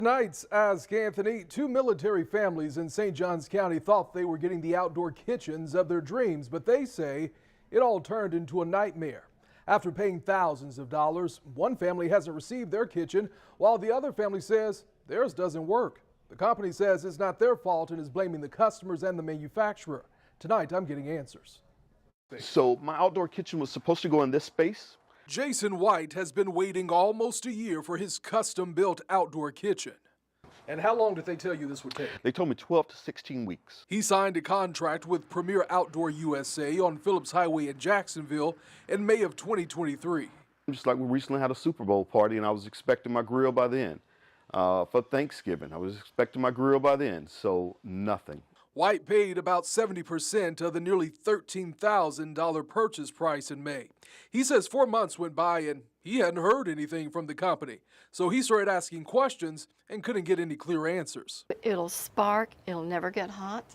Tonight's Ask Anthony, two military families in St. Johns County thought they were getting the outdoor kitchens of their dreams, but they say it all turned into a nightmare. After paying thousands of dollars, one family hasn't received their kitchen, while the other family says theirs doesn't work. The company says it's not their fault and is blaming the customers and the manufacturer. Tonight, I'm getting answers. So my outdoor kitchen was supposed to go in this space. Jason White has been waiting almost a year for his custom-built outdoor kitchen. And how long did they tell you this would take? They told me 12 to 16 weeks. He signed a contract with Premier Outdoor USA on Phillips Highway in Jacksonville in May of 2023. Just like we recently had a Super Bowl party and I was expecting my grill by then. For Thanksgiving, I was expecting my grill by then, so nothing. White paid about 70% of the nearly $13,000 purchase price in May. He says 4 months went by and he hadn't heard anything from the company. So he started asking questions and couldn't get any clear answers. It'll spark, it'll never get hot.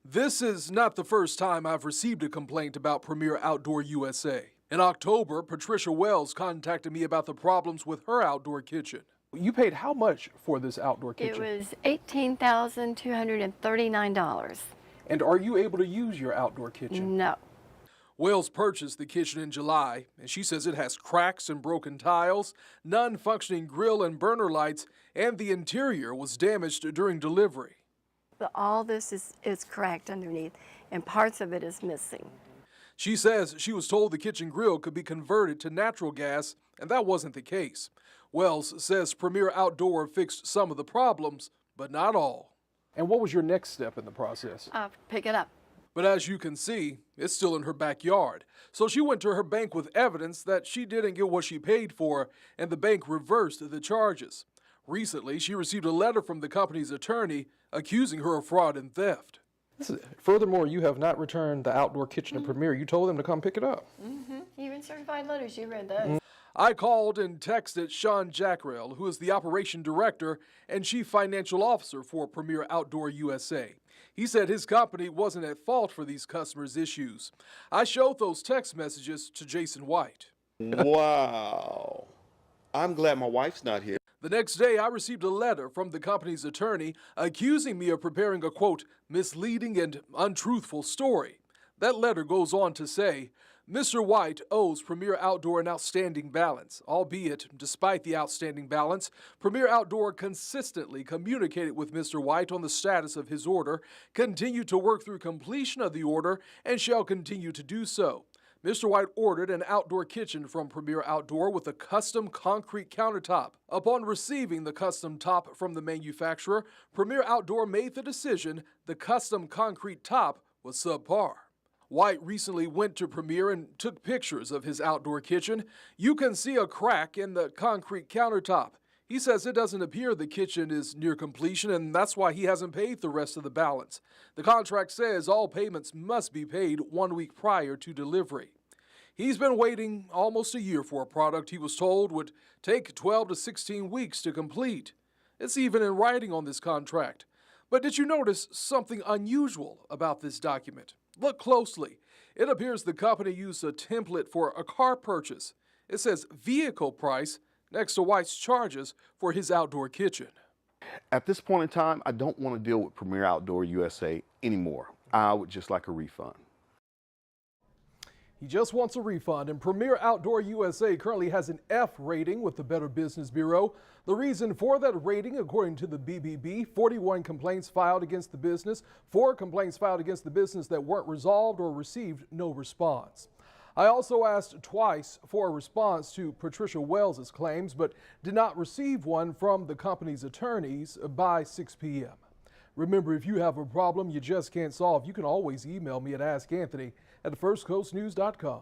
This is not the first time I've received a complaint about Premier Outdoor USA. In October, Patricia Wells contacted me about the problems with her outdoor kitchen. You paid how much for this outdoor kitchen? It was $18,239. And are you able to use your outdoor kitchen? No. Wells purchased the kitchen in July, and she says it has cracks and broken tiles, non-functioning grill and burner lights, and the interior was damaged during delivery. But all this is cracked underneath, and parts of it is missing. She says she was told the kitchen grill could be converted to natural gas, and that wasn't the case. Wells says Premier Outdoor fixed some of the problems, but not all. And what was your next step in the process? Pick it up. But as you can see, it's still in her backyard. So she went to her bank with evidence that she didn't get what she paid for, and the bank reversed the charges. Recently, she received a letter from the company's attorney accusing her of fraud and theft. Furthermore, you have not returned the outdoor kitchen to Premier. You told them to come pick it up. Even certified letters, you read those. I called and texted Sean Jackrell, who is the operation director and chief financial officer for Premier Outdoor USA. He said his company wasn't at fault for these customers' issues. I showed those text messages to Jason White. Wow. I'm glad my wife's not here. The next day, I received a letter from the company's attorney accusing me of preparing a, quote, misleading and untruthful story. That letter goes on to say, Mr. White owes Premier Outdoor an outstanding balance, albeit, despite the outstanding balance, Premier Outdoor consistently communicated with Mr. White on the status of his order, continued to work through completion of the order, and shall continue to do so. Mr. White ordered an outdoor kitchen from Premier Outdoor with a custom concrete countertop. Upon receiving the custom top from the manufacturer, Premier Outdoor made the decision the custom concrete top was subpar. White recently went to Premier and took pictures of his outdoor kitchen. You can see a crack in the concrete countertop. He says it doesn't appear the kitchen is near completion, and that's why he hasn't paid the rest of the balance. The contract says all payments must be paid 1 week prior to delivery. He's been waiting almost a year for a product he was told would take 12 to 16 weeks to complete. It's even in writing on this contract. But did you notice something unusual about this document? Look closely. It appears the company used a template for a car purchase. It says vehicle price next to White's charges for his outdoor kitchen. At this point in time, I don't want to deal with Premier Outdoor USA anymore. I would just like a refund. He just wants a refund, and Premier Outdoor USA currently has an F rating with the Better Business Bureau. The reason for that rating, according to the BBB, 41 complaints filed against the business, 4 complaints filed against the business that weren't resolved or received no response. I also asked twice for a response to Patricia Wells' claims, but did not receive one from the company's attorneys by 6 p.m. Remember, if you have a problem you just can't solve, you can always email me at AskAnthony@firstcoastnews.com.